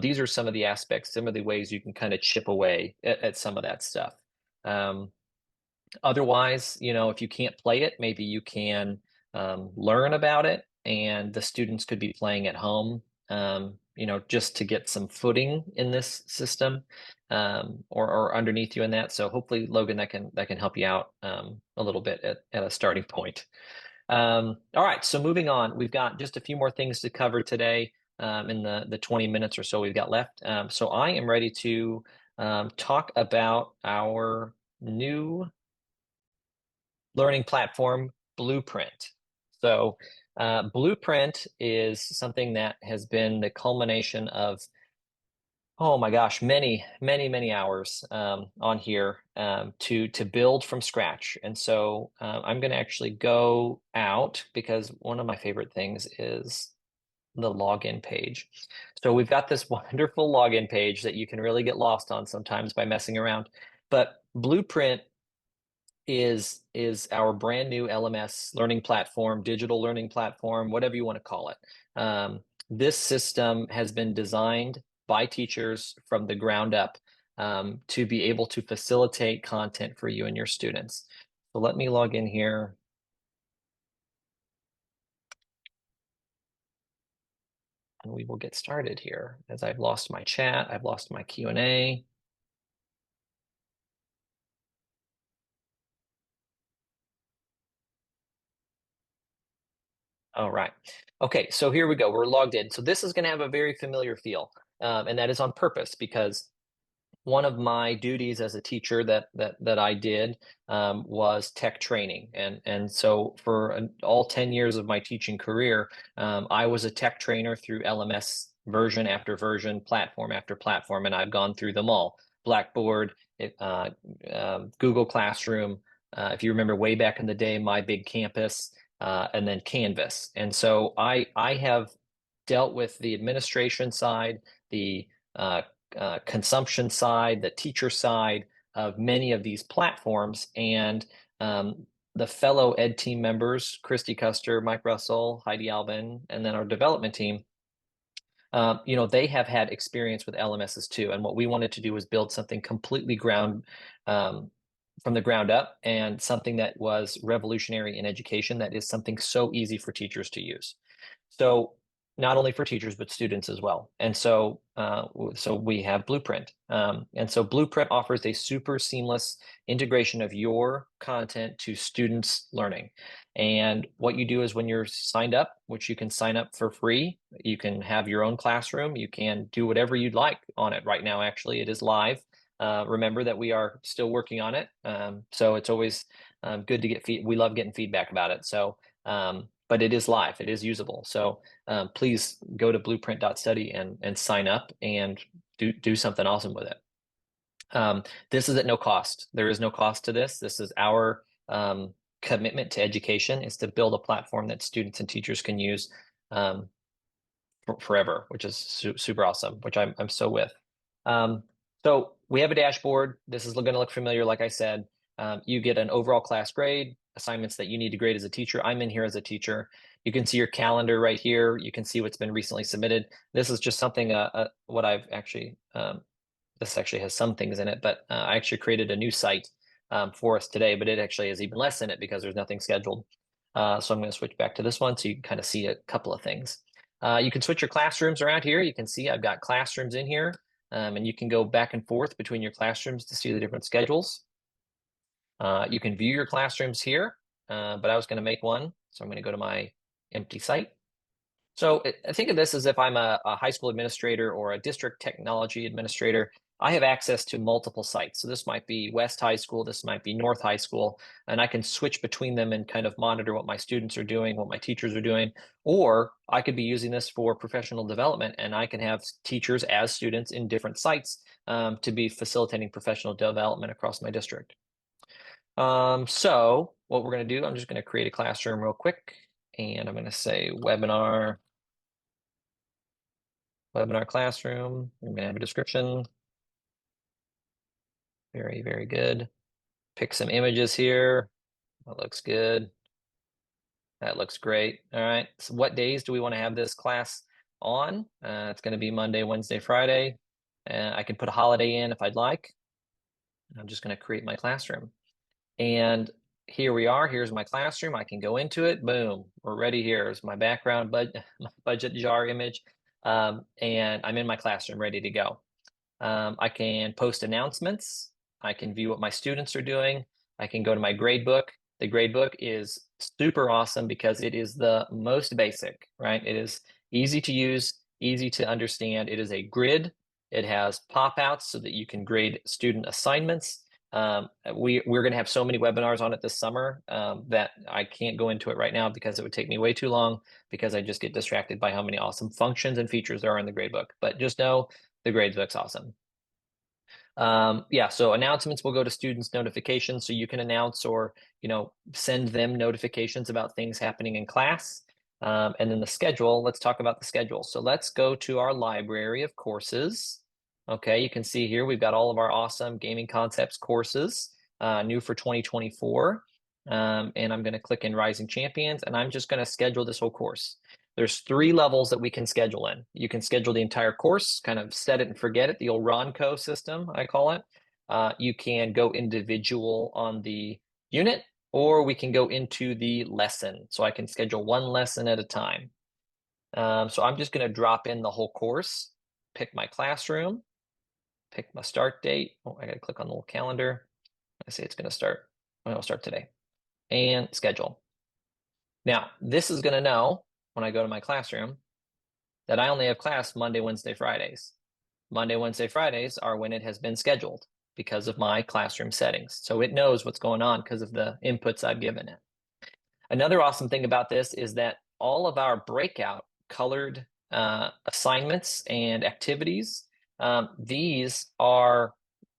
These are some of the aspects, some of the ways you can kind of chip away at some of that stuff. Otherwise, if you can't play it, maybe you can learn about it and the students could be playing at home, just to get some footing in this system, or underneath you in that. So hopefully, Logan, that can help you out a little bit at a starting point. All right, so moving on, we've got just a few more things to cover today in the 20 minutes or so we've got left. So I am ready to talk about our new learning platform, Blueprint. So Blueprint is something that has been the culmination of, oh my gosh, many, many, many hours on here to build from scratch. And so I'm going to actually go out because one of my favorite things is the login page. So we've got this wonderful login page that you can really get lost on sometimes by messing around. But Blueprint is our brand new LMS learning platform, digital learning platform, whatever you want to call it. This system has been designed by teachers from the ground up to be able to facilitate content for you and your students. So let me log in here. And we will get started here as I've lost my chat. I've lost my Q&A. All right. Okay, so here we go. We're logged in. So this is going to have a very familiar feel, and that is on purpose because one of my duties as a teacher that I did was tech training, and so for all 10 years of my teaching career, I was a tech trainer through LMS version after version, platform after platform, and I've gone through them all: Blackboard, Google Classroom. If you remember way back in the day, My Big Campus, and then Canvas. And so I have dealt with the administration side, the consumption side, the teacher side of many of these platforms. And the fellow ed team members, Christy Custer, Mike Russell, Heidi Albin, and then our development team, they have had experience with LMSs too. And what we wanted to do was build something completely from the ground up and something that was revolutionary in education, that is something so easy for teachers to use. So not only for teachers, but students as well. And so we have Blueprint. And so Blueprint offers a super seamless integration of your content to students' learning. And what you do is when you're signed up, which you can sign up for free, you can have your own classroom. You can do whatever you'd like on it. Right now, actually, it is live. Remember that we are still working on it. So it's always good to get we love getting feedback about it. So, but it is live, it is usable. So please go to blueprint.study and sign up and do something awesome with it. This is at no cost. There is no cost to this. This is our commitment to education, is to build a platform that students and teachers can use forever, which is super awesome, which I'm so with. So we have a dashboard. This is going to look familiar, like I said. You get an overall class grade, assignments that you need to grade as a teacher. I'm in here as a teacher. You can see your calendar right here. You can see what's been recently submitted. This is just something, what I've actually, this actually has some things in it, but I actually created a new site for us today, but it actually has even less in it because there's nothing scheduled. So I'm going to switch back to this one so you can kind of see a couple of things. You can switch your classrooms around here. You can see I've got classrooms in here, and you can go back and forth between your classrooms to see the different schedules. You can view your classrooms here, but I was going to make one, so I'm going to go to my empty site. So I think of this as if I'm a high school administrator or a district technology administrator. I have access to multiple sites. So this might be West High School, this might be North High School, and I can switch between them and kind of monitor what my students are doing, what my teachers are doing. Or I could be using this for professional development, and I can have teachers as students in different sites to be facilitating professional development across my district. So what we're going to do, I'm just going to create a classroom real quick, and I'm going to say webinar classroom. I'm going to have a description. Very, very good. Pick some images here. That looks good. That looks great. All right. So what days do we want to have this class on? It's going to be Monday, Wednesday, Friday. I can put a holiday in if I'd like. I'm just going to create my classroom. And here we are. Here's my classroom. I can go into it. Boom. We're ready here. Here's my background budget jar image. And I'm in my classroom ready to go. I can post announcements. I can view what my students are doing. I can go to my gradebook. The gradebook is super awesome because it is the most basic, right? It is easy to use, easy to understand. It is a grid. It has pop-outs so that you can grade student assignments. We're going to have so many webinars on it this summer that I can't go into it right now because it would take me way too long because I just get distracted by how many awesome functions and features there are in the gradebook. But just know the gradebook's awesome. Yeah, so announcements will go to students' notifications, so you can announce or send them notifications about things happening in class. And then the schedule, let's talk about the schedule. So let's go to our library of courses. Okay, you can see here we've got all of our awesome gaming concepts courses, new for 2024. And I'm going to click in Rising Champions, and I'm just going to schedule this whole course. There's 3 levels that we can schedule in. You can schedule the entire course, kind of set it and forget it, the old Ronco system, I call it. You can go individual on the unit, or we can go into the lesson. So I can schedule one lesson at a time. So I'm just going to drop in the whole course, pick my classroom, pick my start date. Oh, I got to click on the little calendar. I say it's going to start. It'll start today. And schedule. Now, this is going to know when I go to my classroom that I only have class Monday, Wednesday, Fridays. Monday, Wednesday, Fridays are when it has been scheduled because of my classroom settings. So it knows what's going on because of the inputs I've given it. Another awesome thing about this is that all of our breakout colored assignments and activities, these are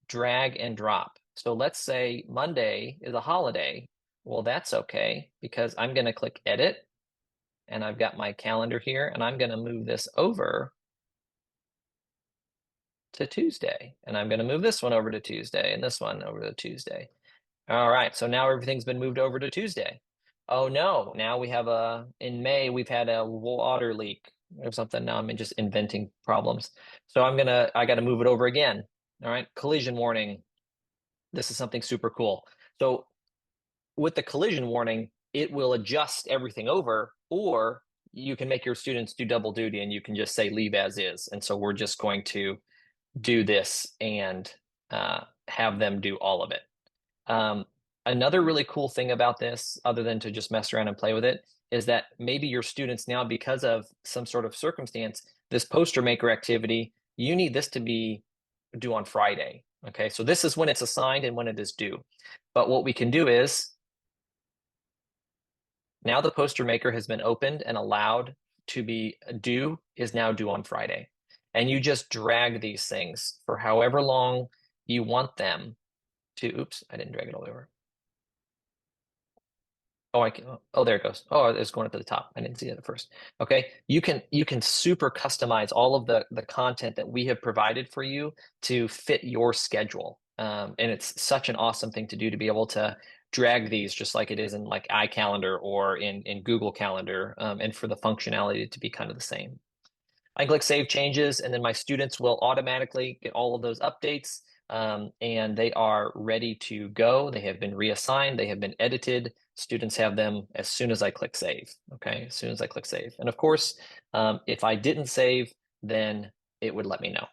drag and drop. So let's say Monday is a holiday. Well, that's okay because I'm going to click edit, and I've got my calendar here, and I'm going to move this over to Tuesday, and I'm going to move this one over to Tuesday and this one over to Tuesday. All right, so now everything's been moved over to Tuesday. Oh no, now we have in May, we've had a water leak or something. Now I'm just inventing problems. So I got to move it over again. All right, collision warning. This is something super cool. So with the collision warning, it will adjust everything over, or you can make your students do double duty and you can just say leave as is. And so we're just going to do this and have them do all of it. Another really cool thing about this, other than to just mess around and play with it, is that maybe your students now, because of some sort of circumstance, this poster maker activity, you need this to be due on Friday. Okay, so this is when it's assigned and when it is due. But what we can do is, now the poster maker has been opened and allowed to be due, is now due on Friday. And you just drag these things for however long you want them to, oops, I didn't drag it all the way over. Oh, I can. Oh, there it goes. Oh, it's going up to the top. I didn't see it at first. Okay, you can super customize all of the content that we have provided for you to fit your schedule. And it's such an awesome thing to do to be able to drag these just like it is in like iCalendar or in Google Calendar, and for the functionality to be kind of the same. I click Save Changes, and then my students will automatically get all of those updates, and they are ready to go. They have been reassigned. They have been edited. Students have them as soon as I click Save. Okay, as soon as I click Save. And of course, if I didn't save, then it would let me know.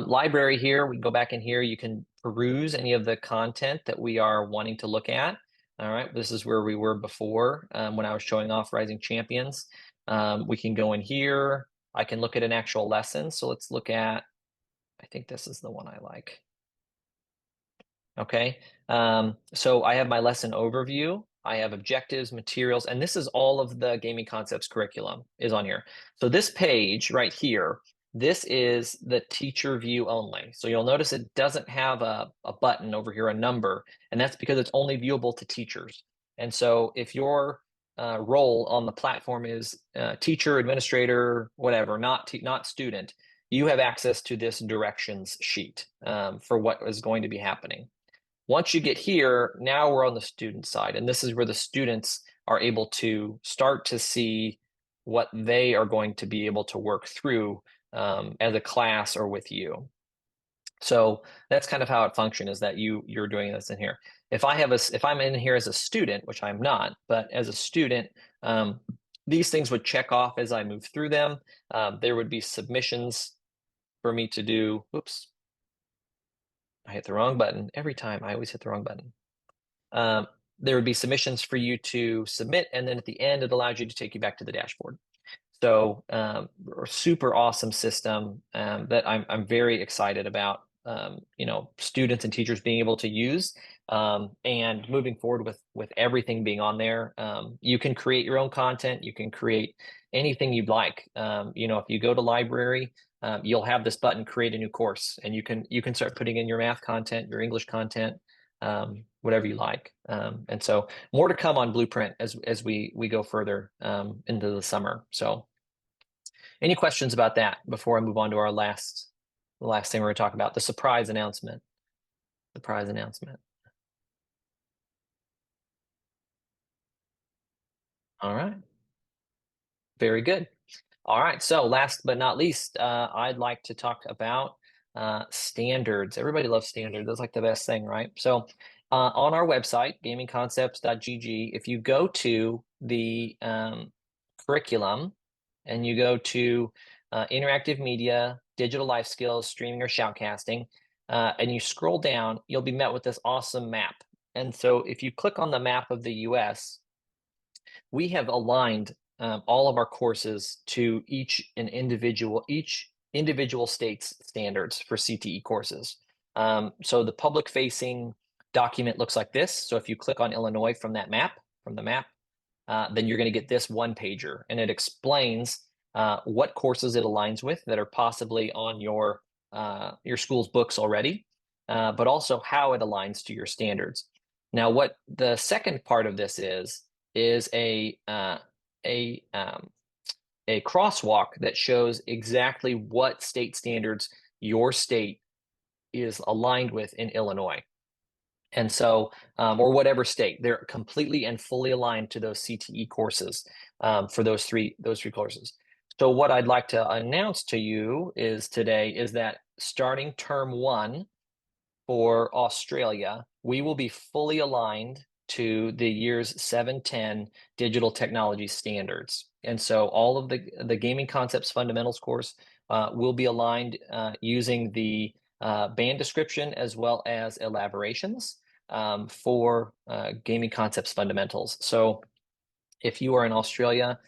Library here, we can go back in here. You can peruse any of the content that we are wanting to look at. All right, this is where we were before, when I was showing off Rising Champions. We can go in here. I can look at an actual lesson. So let's look at, I think this is the one I like. Okay, so I have my lesson overview. I have objectives, materials, and this is all of the gaming concepts curriculum is on here. So this page right here, this is the teacher view only. So you'll notice it doesn't have a button over here, a number, and that's because it's only viewable to teachers. And so if your role on the platform is teacher, administrator, whatever, not student, you have access to this directions sheet for what is going to be happening. Once you get here, now we're on the student side, and this is where the students are able to start to see what they are going to be able to work through as a class or with you. So that's kind of how it functions, is that you're doing this in here. If I'm in here as a student, which I'm not, but as a student, these things would check off as I move through them. There would be submissions for me to do. Oops. I hit the wrong button every time. I always hit the wrong button. There would be submissions for you to submit, and then at the end, it allows you to take you back to the dashboard. So a super awesome system that I'm very excited about. Students and teachers being able to use, and moving forward with everything being on there. You can create your own content. You can create anything you'd like. If you go to library, you'll have this button, create a new course, and you can start putting in your math content, your English content, whatever you like. And so more to come on Blueprint as we go further into the summer. So any questions about that before I move on to the last thing we're going to talk about, the surprise announcement. Surprise announcement. All right. Very good. All right. So last but not least, I'd like to talk about standards. Everybody loves standards. That's like the best thing, right? So on our website, gamingconcepts.gg, if you go to the curriculum and you go to interactive media, digital life skills, streaming or shoutcasting, and you scroll down, you'll be met with this awesome map. And so if you click on the map of the US, we have aligned all of our courses to each individual state's standards for CTE courses. So the public facing document looks like this. So if you click on Illinois from the map, then you're going to get this one pager, and it explains what courses it aligns with that are possibly on your school's books already, but also how it aligns to your standards. Now, what the second part of this is a crosswalk that shows exactly what state standards your state is aligned with in Illinois. And so, or whatever state, they're completely and fully aligned to those CTE courses for those three courses. So what I'd like to announce to you today is that starting term 1 for Australia, we will be fully aligned to the years 7-10 digital technology standards. And so all of the Gaming Concepts Fundamentals course will be aligned using the band description as well as elaborations for Gaming Concepts Fundamentals. So if you are in Australia,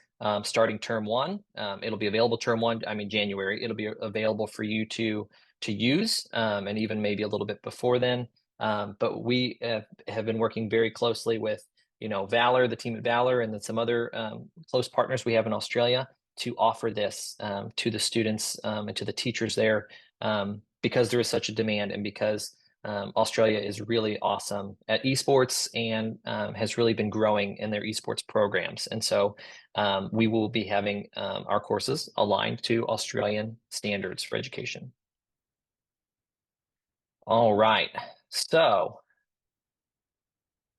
starting term 1, it'll be available January. It'll be available for you to use, and even maybe a little bit before then. But we have been working very closely with, Valor, the team at Valor, and then some other close partners we have in Australia to offer this to the students and to the teachers there, because there is such a demand, and because Australia is really awesome at esports and has really been growing in their esports programs. And so we will be having our courses aligned to Australian standards for education. All right. So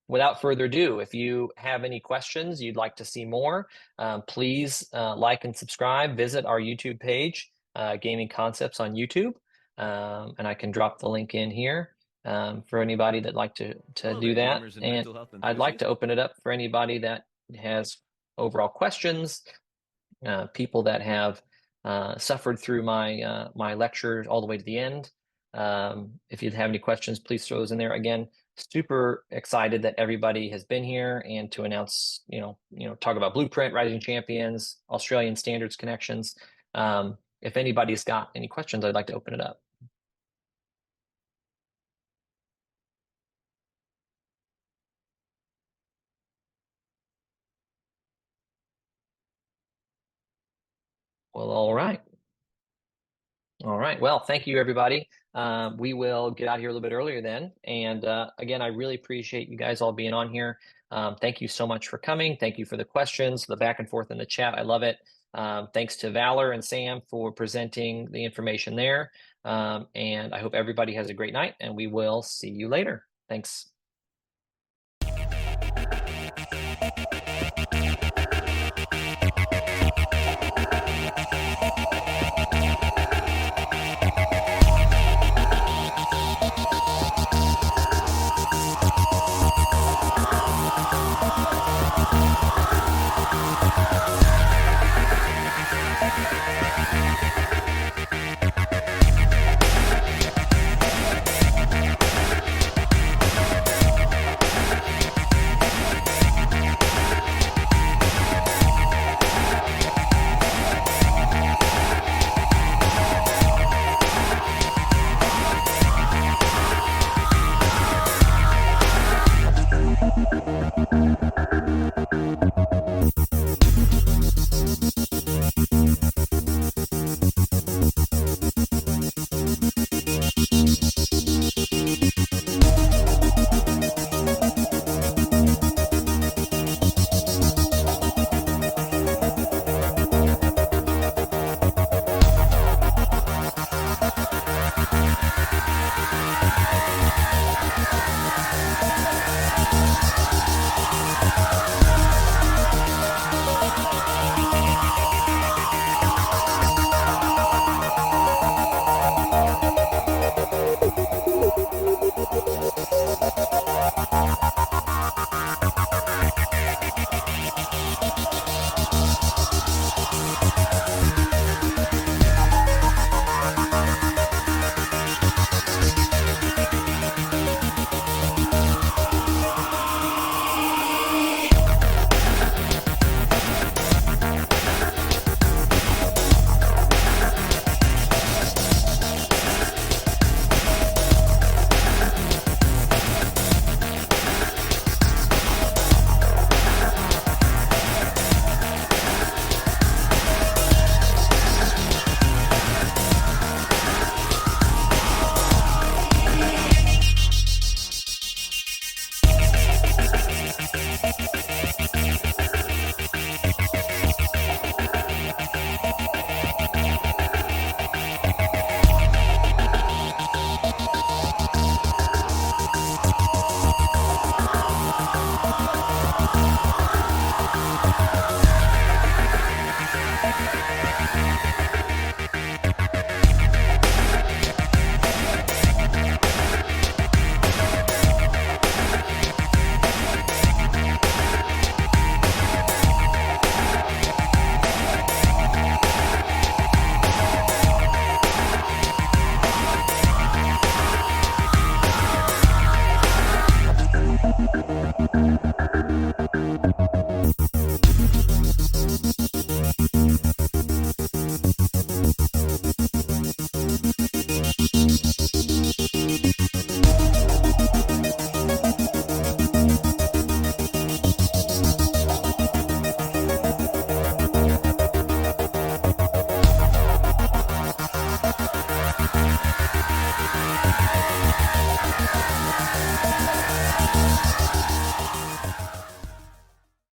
without further ado, if you have any questions, you'd like to see more, please like and subscribe. Visit our YouTube page, Gaming Concepts on YouTube, and I can drop the link in here for anybody that'd like to do that. And I'd like to open it up for anybody that has overall questions, people that have suffered through my my lecture all the way to the end. If you have any questions, please throw those in there. Again, super excited that everybody has been here and to announce, talk about Blueprint, Rising Champions, Australian Standards Connections. If anybody's got any questions, I'd like to open it up. Well, all right. All right. Well, thank you, everybody. We will get out here a little bit earlier then. And again, I really appreciate you guys all being on here. Thank you so much for coming. Thank you for the questions, the back and forth in the chat. I love it. Thanks to Valor and Sam for presenting the information there. And I hope everybody has a great night, and we will see you later. Thanks.